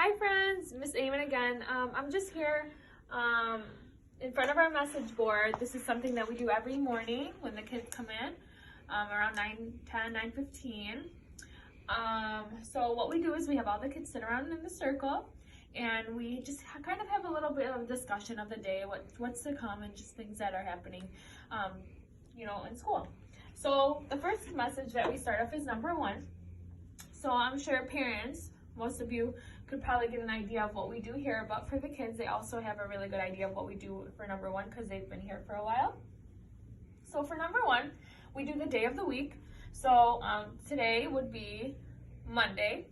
Hi friends, Miss Eamon again. I'm just here in front of our message board. This is something that we do every morning when the kids come in around 9:10, 9:15. So what we do is we have all the kids sit around in the circle and we just kind of have a little bit of discussion of the day, what's to come and just things that are happening, in school. So the first message that we start off is number 1. So I'm sure parents, most of you could probably get an idea of what we do here, but for the kids, they also have a really good idea of what we do for number 1 because they've been here for a while. So for number 1, we do the day of the week. So today would be Monday.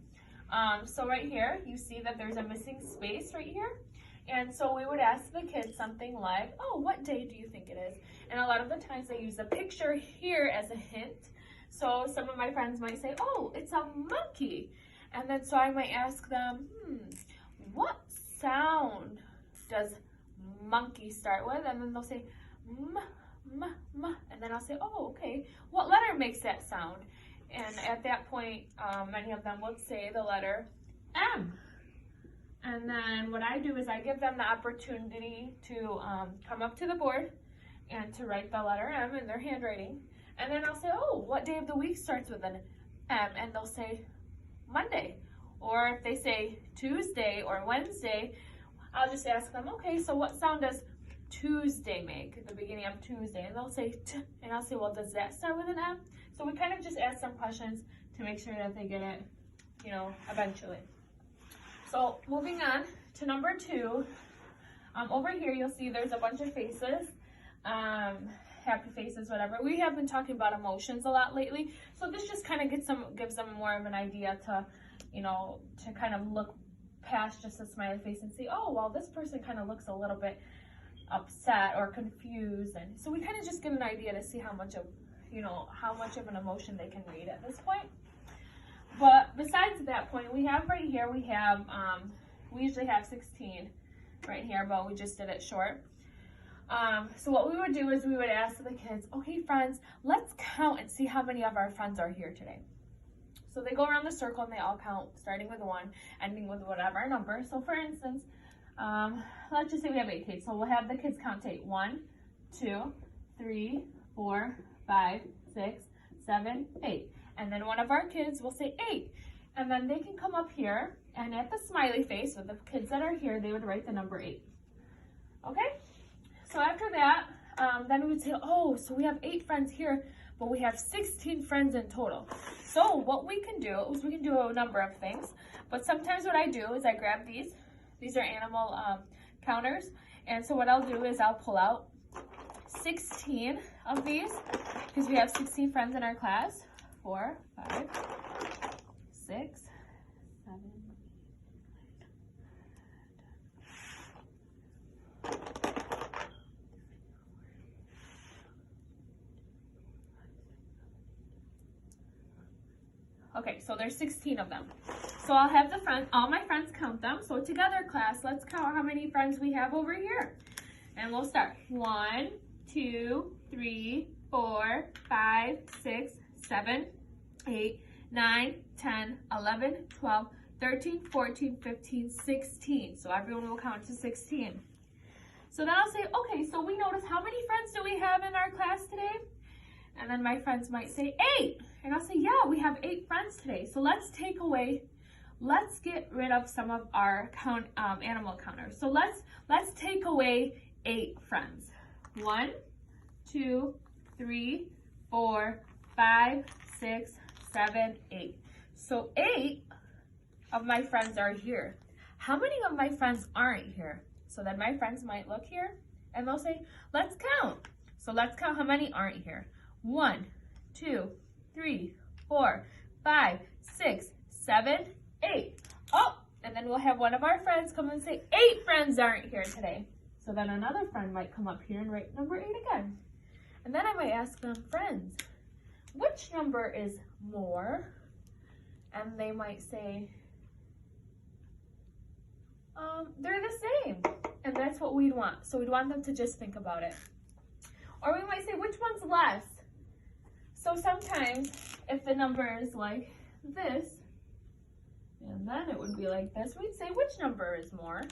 So right here, you see that there's a missing space right here. And so we would ask the kids something like, oh, what day do you think it is? And a lot of the times they use a picture here as a hint. So some of my friends might say, oh, it's a monkey. And then so I might ask them, what sound does monkey start with? And then they'll say, m, m, m. And then I'll say, oh, okay. What letter makes that sound? And at that point, many of them would say the letter M. And then what I do is I give them the opportunity to come up to the board and to write the letter M in their handwriting. And then I'll say, oh, what day of the week starts with an M? And they'll say Monday. Or if they say Tuesday or Wednesday, I'll just ask them, okay, so what sound does Tuesday make at the beginning of Tuesday? And they'll say T, and I'll say, well, does that start with an M? So we kind of just ask some questions to make sure that they get it, eventually. So moving on to number 2, over here you'll see there's a bunch of faces, happy faces, whatever. We have been talking about emotions a lot lately, so this just kind of gives them more of an idea to, to kind of look past just a smiley face and see, oh, well, this person kind of looks a little bit upset or confused, and so we kind of just get an idea to see how much of an emotion they can read at this point. But besides that point, we usually have 16 right here, but we just did it short. So what we would do is we would ask the kids, okay, friends, let's count and see how many of our friends are here today. So they go around the circle and they all count, starting with 1, ending with whatever number. So for instance, let's just say we have 8 kids. So we'll have the kids count to 8. 1, 2, 3, 4, 5, 6, 7, 8. And then one of our kids will say 8. And then they can come up here and at the smiley face with the kids that are here, they would write the number 8. Okay? So after that, then we would say, oh, so we have 8 friends here, but we have 16 friends in total. So what we can do is we can do a number of things. But sometimes what I do is I grab these. These are animal counters. And so what I'll do is I'll pull out 16 of these because we have 16 friends in our class. 4, 5, 6, 7, 8. Okay, so there's 16 of them. So I'll have all my friends count them. So together, class, let's count how many friends we have over here. And we'll start. 1, 2, 3, 4, 5, 6, 7, 8, 9, 10, 11, 12, 13, 14, 15, 16. So everyone will count to 16. So then I'll say, okay, so we notice how many friends do we have in our class today? And then my friends might say 8. And I'll say, yeah, we have 8 friends today. So let's get rid of some of our animal counters. So let's take away 8 friends. 1, 2, 3, 4, 5, 6, 7, 8. So 8 of my friends are here. How many of my friends aren't here? So then my friends might look here and they'll say, let's count. So let's count how many aren't here. 1, 2, 3, 4, 5, 6, 7, 8. Oh, and then we'll have one of our friends come and say, 8 friends aren't here today. So then another friend might come up here and write number 8 again. And then I might ask them, friends, which number is more? And they might say, they're the same. And that's what we'd want. So we'd want them to just think about it. Or we might say, which one's less? So sometimes if the number is like this, And then it would be like this. We'd say, which number is more?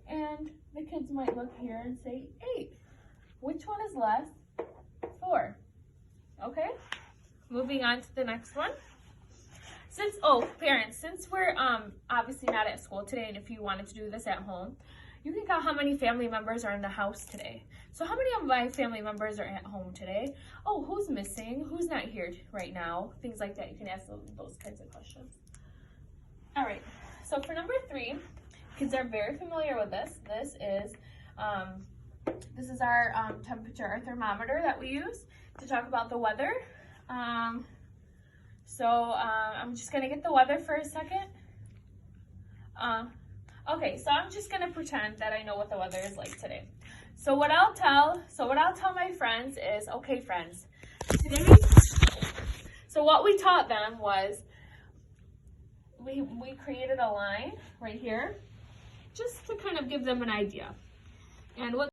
And the kids might look here and say 8. Which one is less? 4. Okay? Moving on to the next one. Parents, since we're obviously not at school today, and if you wanted to do this at home, you can count how many family members are in the house today. So how many of my family members are at home today? Oh, who's missing? Who's not here right now? Things like that. You can ask those kinds of questions. All right, so for number 3, kids are very familiar with this. This is our temperature, our thermometer that we use to talk about the weather. I'm just gonna get the weather for a second. Okay, so I'm just gonna pretend that I know what the weather is like today. So what I'll tell my friends is, okay, friends, today. So what we taught them was we created a line right here, just to kind of give them an idea. And what